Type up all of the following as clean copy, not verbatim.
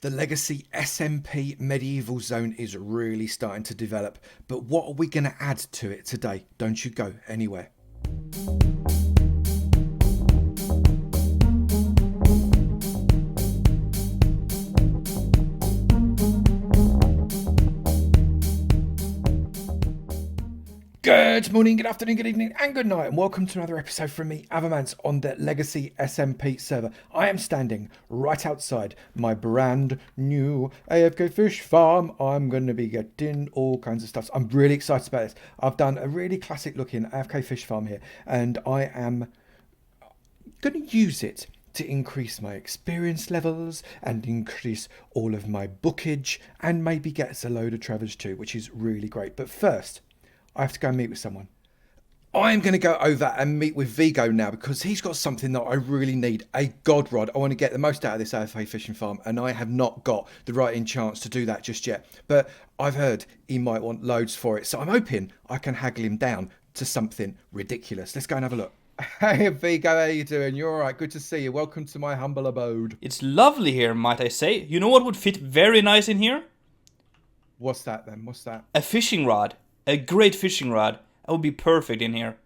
The Legacy SMP medieval zone is really starting to develop, but what are we going to add to it today? Don't you go anywhere. Good morning, good afternoon, good evening, and good night, and welcome to another episode from me, Avomance, on the LegacySMP server. I am standing right outside my brand new AFK Fish Farm. I'm going to be getting all kinds of stuff. So I'm really excited about this. I've done a really classic looking AFK Fish Farm here, and I am going to use it to increase my experience levels and increase all of my bookage, and maybe get us a load of travellers too, which is really great. But first, I have to go and meet with someone. I'm going to go over and meet with Vigo now because he's got something that I really need, a god rod. I want to get the most out of this AFK fishing farm, and I have not got the right chance to do that just yet. But I've heard he might want loads for it, so I'm hoping I can haggle him down to something ridiculous. Let's go and have a look. Hey Vigo, how you doing? You alright? Good to see you. Welcome to my humble abode. It's lovely here, might I say. You know what would fit very nice in here? What's that then? What's that? A fishing rod. A great fishing rod. That would be perfect in here.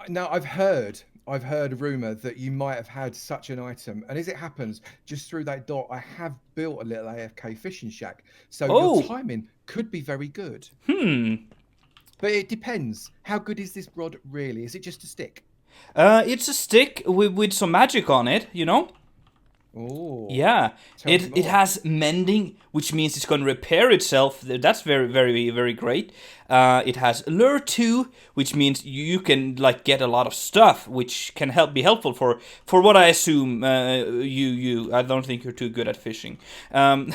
Now I've heard a rumor that you might have had such an item, and as it happens, just through that door, I have built a little AFK fishing shack. So your timing could be very good. But it depends. How good is this rod really? Is it just a stick? It's a stick with some magic on it, you know? Oh. Yeah. It has mending, which means it's going to repair itself. That's very, very, very great. It has lure 2, which means you can like get a lot of stuff, which can be helpful for what I assume you. I don't think you're too good at fishing. And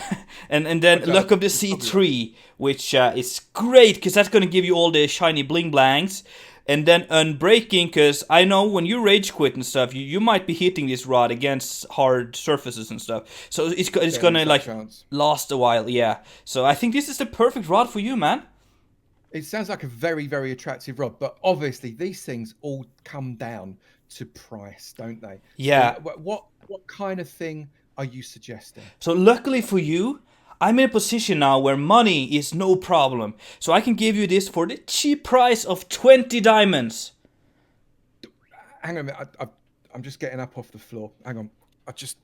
then Luck of the Sea 3, which is great because that's going to give you all the shiny bling blangs. And then Unbreaking, because I know when you rage quit and stuff, you might be hitting this rod against hard surfaces and stuff. So it's gonna like last a while, yeah. So I think this is the perfect rod for you, man. It sounds like a very, very attractive rod, but obviously these things all come down to price, don't they? Yeah. So what kind of thing are you suggesting? So luckily for you, I'm in a position now where money is no problem. So I can give you this for the cheap price of 20 diamonds. Hang on a minute. I'm just getting up off the floor. Hang on. I just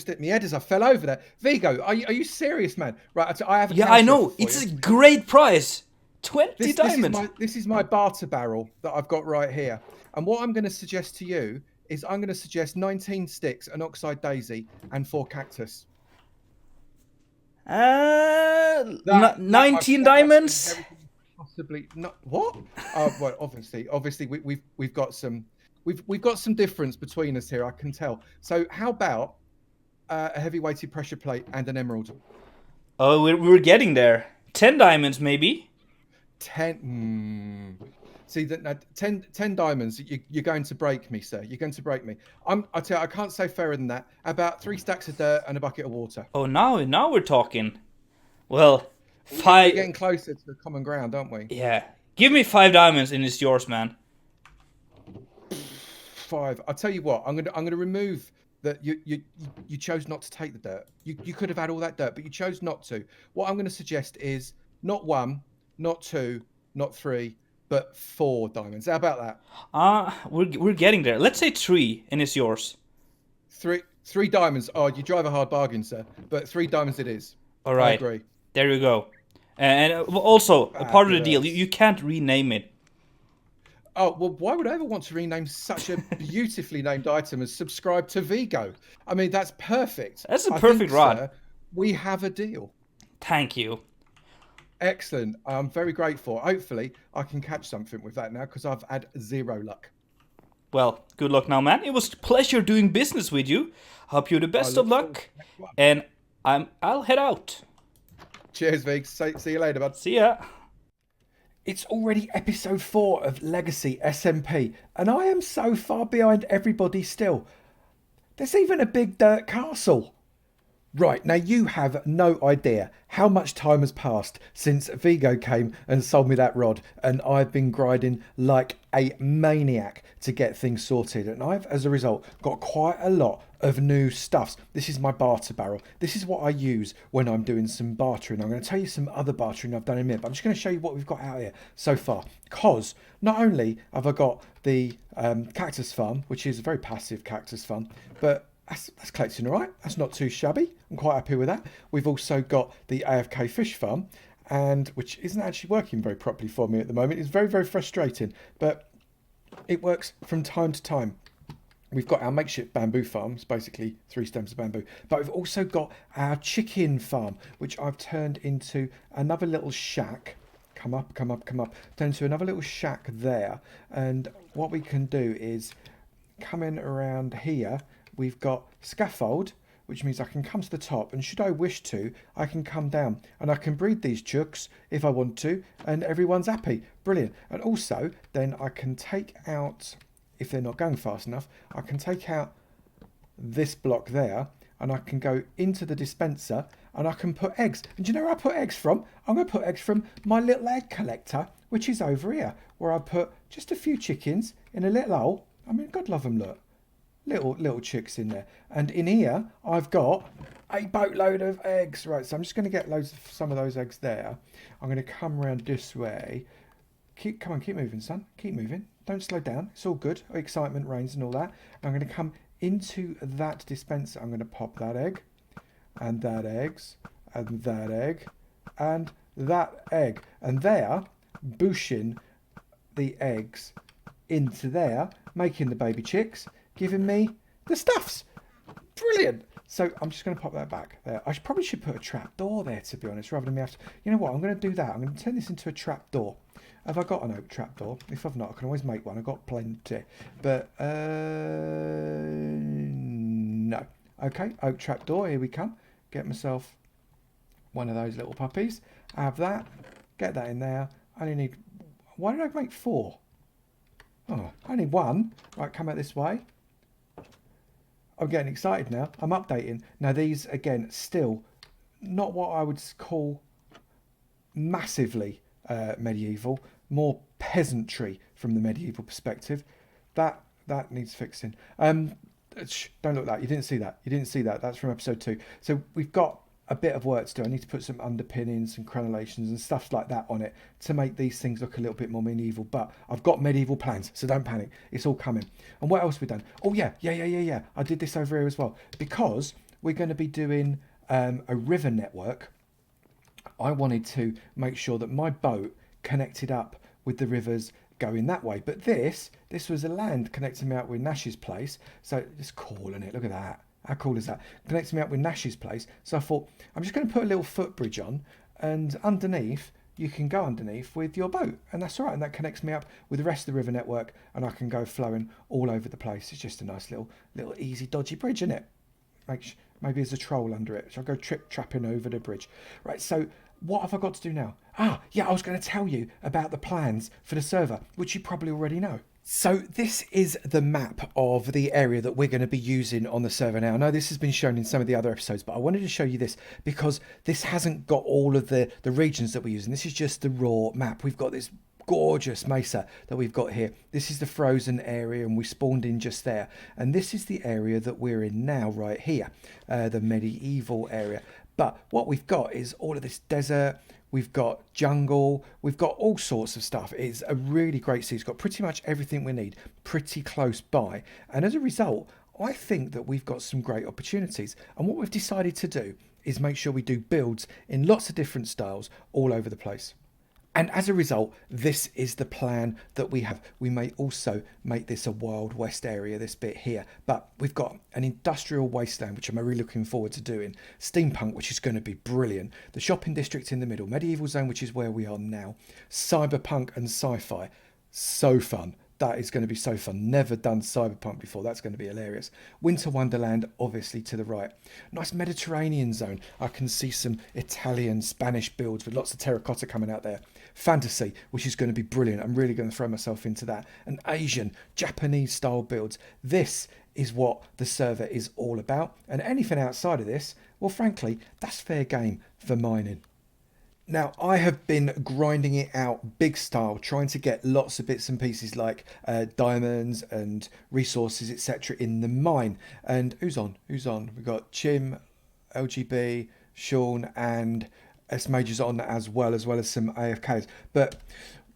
hit my head as I fell over there. Vigo, are you serious, man? Right, I have a I know. It's a great price. 20 diamonds. This is my barter barrel that I've got right here. And what I'm going to suggest to you is I'm going to suggest 19 sticks, an oxide daisy, and 4 cactus. 19 diamonds. Possibly not. What? Well, obviously, we've got some difference between us here. I can tell. So, how about a heavy-weighted pressure plate and an emerald? Oh, we're getting there. 10 diamonds, maybe. 10. See that 10 diamonds. You're going to break me, sir. You're going to break me. I tell you, I can't say fairer than that. About 3 stacks of dirt and a bucket of water. Oh, now we're talking. Well, 5. We're getting closer to the common ground, aren't we? Yeah. Give me 5 diamonds and it's yours, man. 5. I'll tell you what. I'm gonna remove that. You chose not to take the dirt. You could have had all that dirt, but you chose not to. What I'm going to suggest is not 1, not 2, not 3. But 4 diamonds. How about that? We're getting there. Let's say 3, and it's yours. 3 diamonds. Oh, you drive a hard bargain, sir. But 3 diamonds it is. All right. I agree. There you go. And also, a part of the deal, you can't rename it. Oh, well, why would I ever want to rename such a beautifully named item as subscribe to Vigo? I mean, that's perfect. That's a perfect rod. Sir, we have a deal. Thank you. Excellent. I'm very grateful. Hopefully, I can catch something with that now because I've had 0 luck. Well, good luck now, man. It was a pleasure doing business with you. Hope you the best of luck. And I'll head out. Cheers, Vig. See you later, bud. See ya. It's already episode 4 of LegacySMP, and I am so far behind everybody still. There's even a big dirt castle. Right, now you have no idea how much time has passed since Vigo came and sold me that rod, and I've been grinding like a maniac to get things sorted, and I've, as a result, got quite a lot of new stuffs. This is my barter barrel. This is what I use when I'm doing some bartering. I'm going to tell you some other bartering I've done in a minute, but I'm just going to show you what we've got out here so far. Because not only have I got the Cactus Farm, which is a very passive Cactus Farm, but that's collecting all right. That's not too shabby. I'm quite happy with that. We've also got the AFK Fish Farm, and which isn't actually working very properly for me at the moment. It's very, very frustrating, but it works from time to time. We've got our makeshift bamboo farms, basically 3 stems of bamboo, but we've also got our chicken farm, which I've turned into another little shack. Come up, come up, come up. Turned into another little shack there. And what we can do is coming around here, we've got scaffold, which means I can come to the top, and should I wish to, I can come down and I can breed these chooks if I want to, and everyone's happy. Brilliant. And also then I can take out, if they're not going fast enough, I can take out this block there, and I can go into the dispenser and I can put eggs. And do you know where I put eggs from? I'm going to put eggs from my little egg collector, which is over here, where I put just a few chickens in a little hole. I mean, God love them, look. Little chicks in there. And in here, I've got a boatload of eggs. Right, so I'm just going to get some of those eggs there. I'm going to come around this way. Come on, keep moving, son. Keep moving. Don't slow down. It's all good. Excitement reigns and all that. I'm going to come into that dispenser. I'm going to pop that egg, and that eggs, and that egg, and that egg. And there, booshing the eggs into there, making the baby chicks, giving me the stuffs. Brilliant. So I'm just going to pop that back there. I probably should put a trap door there, to be honest, rather than me have to... You know what? I'm going to do that. I'm going to turn this into a trap door. Have I got an oak trap door? If I've not, I can always make one. I've got plenty. But, no. Okay, oak trap door. Here we come. Get myself one of those little puppies. Have that. Get that in there. I only need... Why did I make 4? Oh, I need 1. Right, come out this way. I'm getting excited now. I'm updating. Now these, again, still not what I would call massively medieval. More peasantry from the medieval perspective. That needs fixing. Don't look at that. You didn't see that. You didn't see that. That's from episode 2. So we've got a bit of work to do. I need to put some underpinnings and crenellations and stuff like that on it to make these things look a little bit more medieval. But I've got medieval plans, so don't panic. It's all coming. And what else have we done? Oh, yeah. I did this over here as well. Because we're going to be doing a river network, I wanted to make sure that my boat connected up with the rivers going that way. But this was a land connecting me up with Nash's place. So it's cool, isn't it? Look at that. How cool is that? Connects me up with Nash's place. So I thought, I'm just going to put a little footbridge on, and underneath, you can go underneath with your boat. And that's all right. And that connects me up with the rest of the river network, and I can go flowing all over the place. It's just a nice little easy, dodgy bridge, isn't it? Maybe there's a troll under it. So I'll go trapping over the bridge. Right, so what have I got to do now? I was going to tell you about the plans for the server, which you probably already know. So this is the map of the area that we're going to be using on the server now. I know this has been shown in some of the other episodes, but I wanted to show you this because this hasn't got all of the regions that we're using. This is just the raw map. We've got this gorgeous mesa that we've got here. This is the frozen area, and we spawned in just there. And this is the area that we're in now, right here, the medieval area. But what we've got is all of this desert. We've got jungle, we've got all sorts of stuff. It's a really great sea. It's got pretty much everything we need, pretty close by. And as a result, I think that we've got some great opportunities. And what we've decided to do is make sure we do builds in lots of different styles all over the place. And as a result, this is the plan that we have. We may also make this a Wild West area, this bit here. But we've got an industrial wasteland, which I'm really looking forward to doing. Steampunk, which is going to be brilliant. The shopping district in the middle. Medieval zone, which is where we are now. Cyberpunk and sci-fi. So fun. That is going to be so fun. Never done cyberpunk before. That's going to be hilarious. Winter Wonderland, obviously, to the right. Nice Mediterranean zone. I can see some Italian, Spanish builds with lots of terracotta coming out there. Fantasy, which is going to be brilliant. I'm really going to throw myself into that. And Asian, Japanese style builds. This is what the server is all about. And anything outside of this, well, frankly, that's fair game for mining. Now, I have been grinding it out big style, trying to get lots of bits and pieces like diamonds and resources, etc. in the mine. And who's on? Who's on? We've got Chim, LGB, Sean, and S Majors on as well as some AFKs. But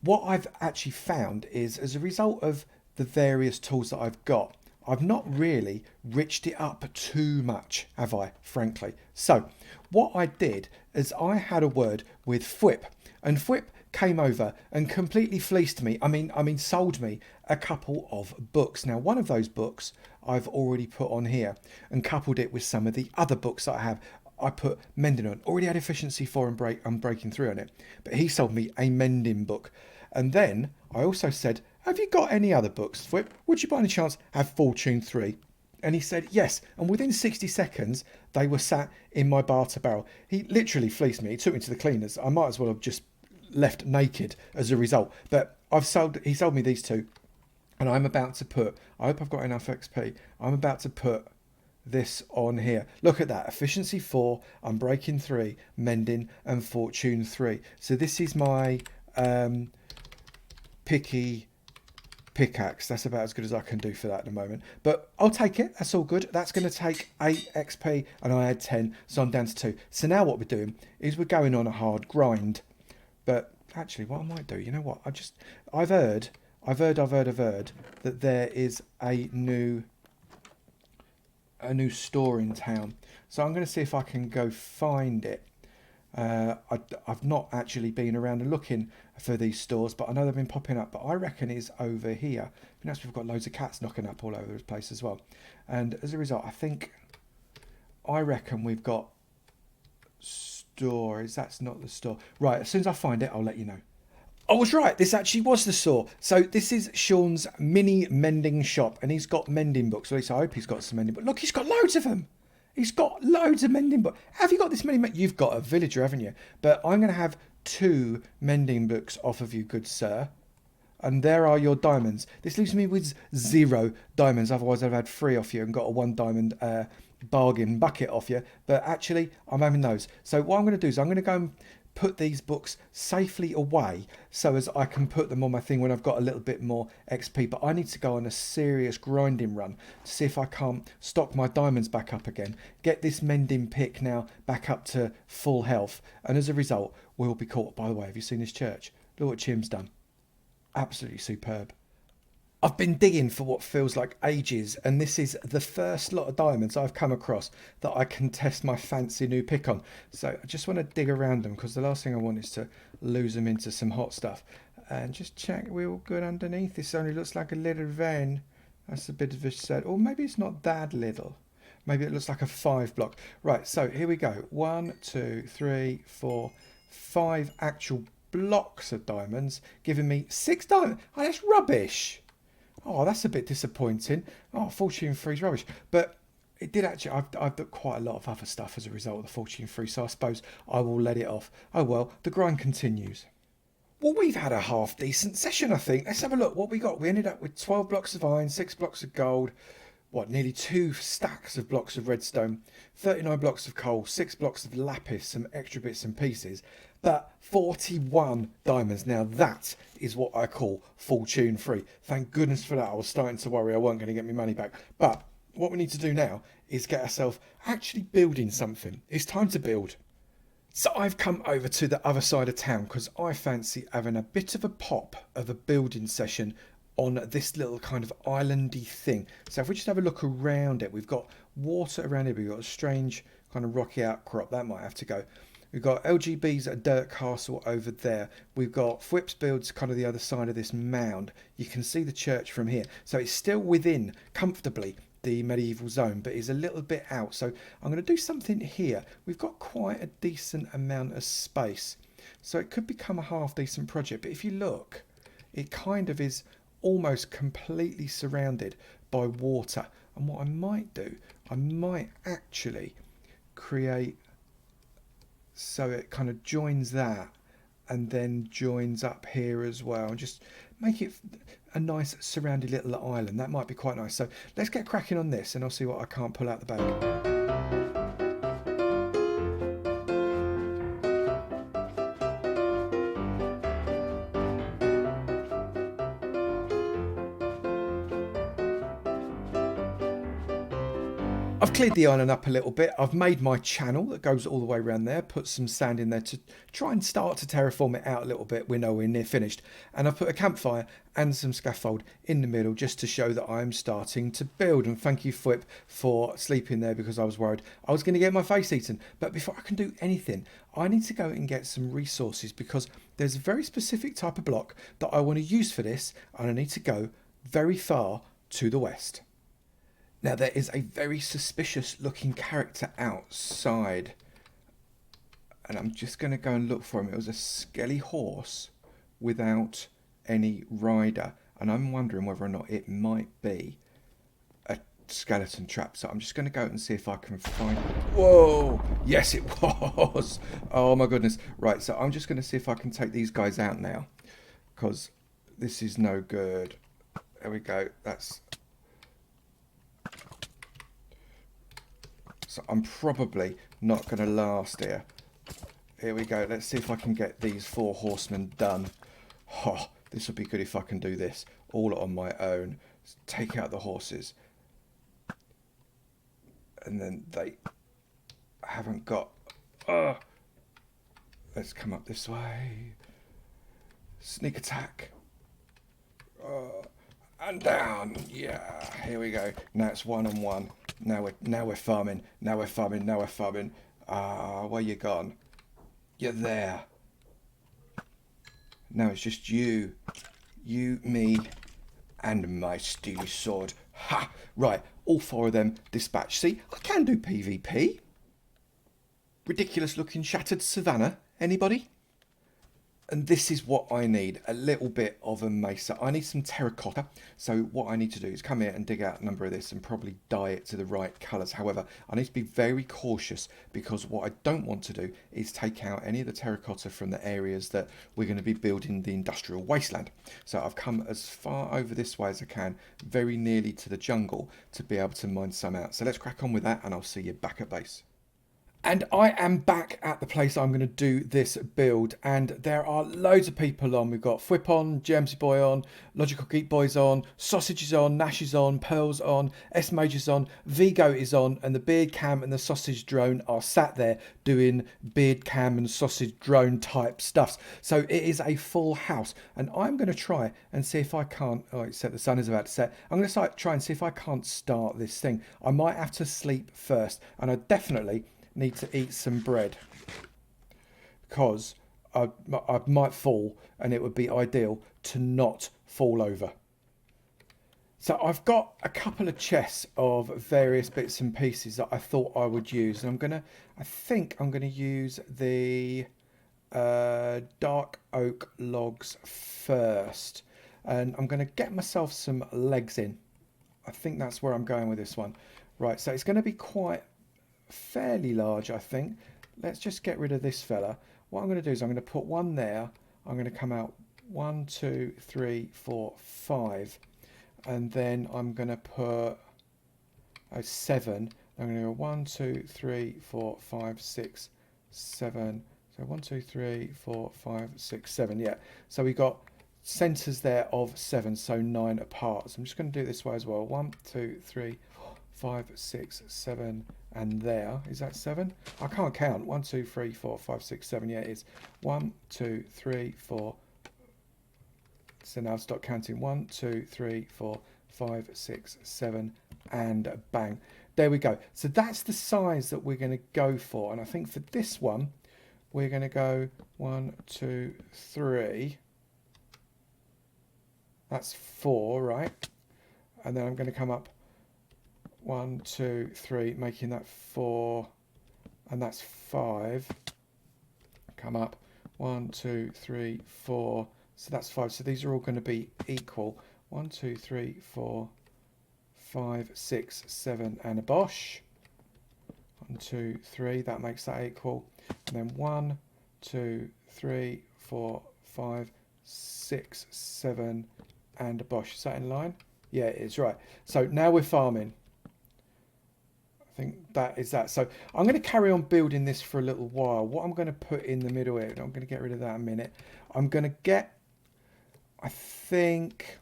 what I've actually found is, as a result of the various tools that I've got, I've not really riched it up too much, have I, frankly? So what I did is I had a word with Fwip, and Fwip came over and completely fleeced me. I mean, sold me a couple of books. Now, one of those books I've already put on here and coupled it with some of the other books that I have. I put mending on. Already had efficiency 4 and breaking 3 on it, but he sold me a mending book. And then I also said, have you got any other books, Fwip? Would you by any chance have Fortune 3? And he said yes. And within 60 seconds, they were sat in my barter barrel. He literally fleeced me. He took me to the cleaners. I might as well have just left naked as a result. But he sold me these two. And I'm about to put, I hope I've got enough XP. I'm about to put this on here. Look at that. Efficiency 4, Unbreaking 3, Mending, and Fortune 3. So this is my picky pickaxe. That's about as good as I can do for that at the moment, but I'll take it. That's all good. That's going to take 8 XP and I had 10, so I'm down to 2. So now what we're doing is we're going on a hard grind. But actually what I might do, you know what, I've heard that there is a new store in town, so I'm going to see if I can go find it. I've not actually been around and looking for these stores, but I know they've been popping up. But I reckon it's over here. Because we've got loads of cats knocking up all over the place as well. And as a result, I reckon we've got stores. That's not the store. Right, as soon as I find it, I'll let you know. I was right. This actually was the store. So this is Sean's mini mending shop, and he's got mending books. At least I hope he's got some mending books. Look, he's got loads of them. He's got loads of mending books. Have you got this many? You've got a villager, haven't you? But I'm going to have 2 mending books off of you, good sir. And there are your diamonds. This leaves me with 0 diamonds. Otherwise, I've had 3 off you and got a 1 diamond bargain bucket off you. But actually, I'm having those. So what I'm going to do is I'm going to go and put these books safely away so as I can put them on my thing when I've got a little bit more XP. But I need to go on a serious grinding run to see if I can't stock my diamonds back up again, get this mending pick now back up to full health, and as a result we'll be caught. By the way, have you seen this church? Look what Chim's done. Absolutely superb. I've been digging for what feels like ages, and this is the first lot of diamonds I've come across that I can test my fancy new pick on. So I just want to dig around them, because the last thing I want is to lose them into some hot stuff. And just check we're all good underneath. This only looks like a little vein. That's a bit of a set. Or maybe it's not that little. Maybe it looks like a 5 block. Right, so here we go. 1, 2, 3, 4, 5 actual blocks of diamonds, giving me 6 diamonds. Oh, that's rubbish. Oh, that's a bit disappointing. Oh, Fortune 3's rubbish. But it did actually, I've done quite a lot of other stuff as a result of the Fortune 3, so I suppose I will let it off. Oh well, the grind continues. Well, we've had a half decent session, I think. Let's have a look what we got. We ended up with 12 blocks of iron, 6 blocks of gold, nearly 2 stacks of blocks of redstone, 39 blocks of coal, 6 blocks of lapis, some extra bits and pieces, but 41 diamonds. Now that is what I call fortune free. Thank goodness for that. I was starting to worry I wasn't going to get my money back. But what we need to do now is get ourselves actually building something. It's time to build. So I've come over to the other side of town because I fancy having a bit of a pop of a building session on this little kind of islandy thing. So if we just have a look around it, we've got water around here, we've got a strange kind of rocky outcrop, that might have to go. We've got LGB's a dirt castle over there. We've got Fwip's builds kind of the other side of this mound. You can see the church from here. So it's still within comfortably the medieval zone, but is a little bit out. So I'm going to do something here. We've got quite a decent amount of space. So it could become a half decent project. But if you look, it kind of is almost completely surrounded by water. And what I might do, I might actually create so it kind of joins that and then joins up here as well, and just make it a nice surrounded little island. That might be quite nice. So let's get cracking on this and I'll see what I can't pull out the bag. I've cleared the island up a little bit. I've made my channel that goes all the way around there, put some sand in there to try and start to terraform it out a little bit. We're nowhere near finished. And I've put a campfire and some scaffold in the middle just to show that I'm starting to build. And thank you, Flip, for sleeping there because I was worried I was going to get my face eaten. But before I can do anything, I need to go and get some resources because there's a very specific type of block that I want to use for this. And I need to go very far to the west. Now, there is a very suspicious looking character outside. And I'm just going to go and look for him. It was a skelly horse without any rider. And I'm wondering whether or not it might be a skeleton trap. So I'm just going to go and see if I can find... Whoa! Yes, it was! Oh, my goodness. Right, so I'm just going to see if I can take these guys out now. Because this is no good. There we go. That's... So I'm probably not going to last here. Here we go. Let's see if I can get these 4 horsemen done. Oh, this would be good if I can do this all on my own. Take out the horses. And then they haven't got... Let's come up this way. Sneak attack. And down. Yeah, here we go. Now it's 1-on-1. Now we're farming. Now we're farming. Now we're farming. Where you gone? You're there. Now it's just you. You, me, and my steely sword. Ha! Right, all 4 of them dispatched. See, I can do PvP. Ridiculous looking shattered savannah. Anybody? And this is what I need, a little bit of a mesa. I need some terracotta. So what I need to do is come here and dig out a number of this and probably dye it to the right colours. However, I need to be very cautious because what I don't want to do is take out any of the terracotta from the areas that we're going to be building the industrial wasteland. So I've come as far over this way as I can, very nearly to the jungle, to be able to mine some out. So let's crack on with that and I'll see you back at base. And I am back at the place I'm going to do this build, and there are loads of people on. We've got Fwip on, Jamesy Boy on, Logical Geek Boy's on, Sausage is on, Nash is on, Pearl's on, S Major's on, Vigo is on, and the Beard Cam and the Sausage Drone are sat there doing Beard Cam and Sausage Drone type stuffs. So it is a full house, and I'm going to try and see if I can't... Oh, it's set. The sun is about to set. I'm going to try and see if I can't start this thing. I might have to sleep first, and I definitely need to eat some bread because I might fall and it would be ideal to not fall over. So I've got a couple of chests of various bits and pieces that I thought I would use, and I think I'm gonna use the dark oak logs first, and I'm gonna get myself some legs in. I think that's where I'm going with this one. Right, so it's going to be quite fairly large, I think. Let's just get rid of this fella. What I'm going to do is I'm going to put one there. I'm going to come out 1, 2, 3, 4, 5, and then I'm going to put 7. I'm going to go 1, 2, 3, 4, 5, 6, 7. So 1, 2, 3, 4, 5, 6, 7. Yeah. So we got centers there of 7, so 9 apart. So I'm just going to do it this way as well. 1, 2, 3, 4, 5, 6, 7. And there, is that 7? I can't count. 1, 2, 3, 4, 5, 6, 7. Yeah, it is. 1, 2, 3, 4. So now I'll start counting. 1, 2, 3, 4, 5, 6, 7, and bang. There we go. So that's the size that we're going to go for. And I think for this one, we're going to go 1, 2, 3. That's 4, right? And then I'm going to come up 1, 2, 3, making that 4, and that's 5. Come up 1, 2, 3, 4. So that's 5. So these are all going to be equal. 1, 2, 3, 4, 5, 6, 7, and a bosh. 1, 2, 3. That makes that equal. And then 1, 2, 3, 4, 5, 6, 7, and a bosh. Is that in line? Yeah, it is, right. So now we're farming. I think that is that. So I'm going to carry on building this for a little while. What I'm going to put in the middle here, I'm going to get rid of that in a minute. I'm going to get, I think,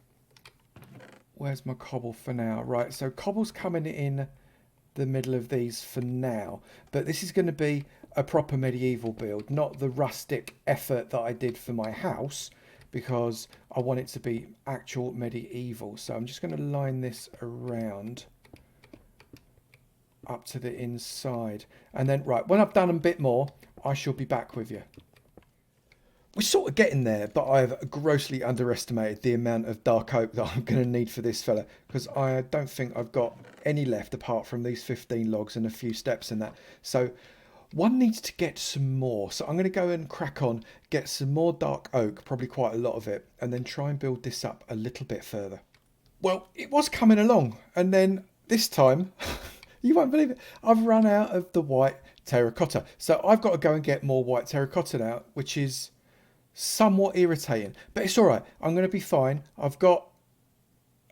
where's my cobble for now? Right, so cobble's coming in the middle of these for now. But this is going to be a proper medieval build, not the rustic effort that I did for my house, because I want it to be actual medieval. So I'm just going to line this around up to the inside. And then, right, when I've done a bit more, I shall be back with you. We're sort of getting there, but I've grossly underestimated the amount of dark oak that I'm going to need for this fella, because I don't think I've got any left apart from these 15 logs and a few steps in that. So one needs to get some more. So I'm going to go and crack on, get some more dark oak, probably quite a lot of it, and then try and build this up a little bit further. Well, it was coming along, and then this time, you won't believe it, I've run out of the white terracotta. So I've got to go and get more white terracotta now, which is somewhat irritating, but it's all right. I'm going to be fine. I've got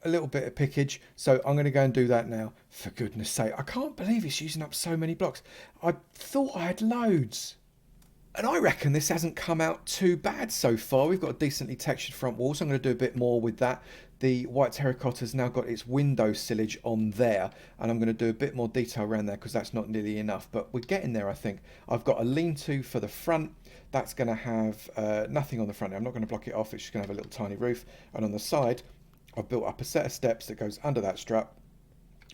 a little bit of pickage, so I'm going to go and do that now. For goodness sake, I can't believe it's using up so many blocks. I thought I had loads. And I reckon this hasn't come out too bad so far. We've got a decently textured front wall, so I'm going to do a bit more with that. The white terracotta's now got its window sillage on there, and I'm going to do a bit more detail around there because that's not nearly enough, but we're getting there, I think. I've got a lean-to for the front. That's going to have nothing on the front. I'm not going to block it off. It's just going to have a little tiny roof. And on the side, I've built up a set of steps that goes under that strap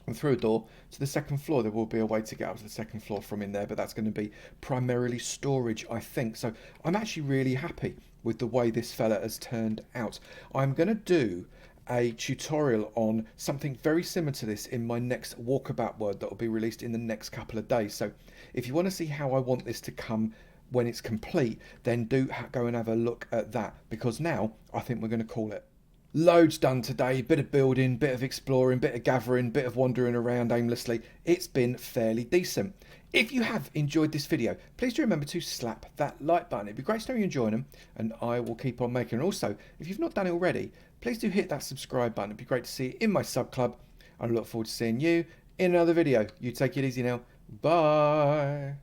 and through a door to the second floor. There will be a way to get up to the second floor from in there, but that's going to be primarily storage, I think. So I'm actually really happy with the way this fella has turned out. I'm going to do a tutorial on something very similar to this in my next walkabout word that will be released in the next couple of days. So if you want to see how I want this to come when it's complete, then do go and have a look at that, because now I think we're going to call it. Loads done today, bit of building, bit of exploring, bit of gathering, bit of wandering around aimlessly. It's been fairly decent. If you have enjoyed this video, please do remember to slap that like button. It'd be great to know you're enjoying them, and I will keep on making. And also, if you've not done it already, please do hit that subscribe button. It'd be great to see you in my sub club. I look forward to seeing you in another video. You take it easy now. Bye.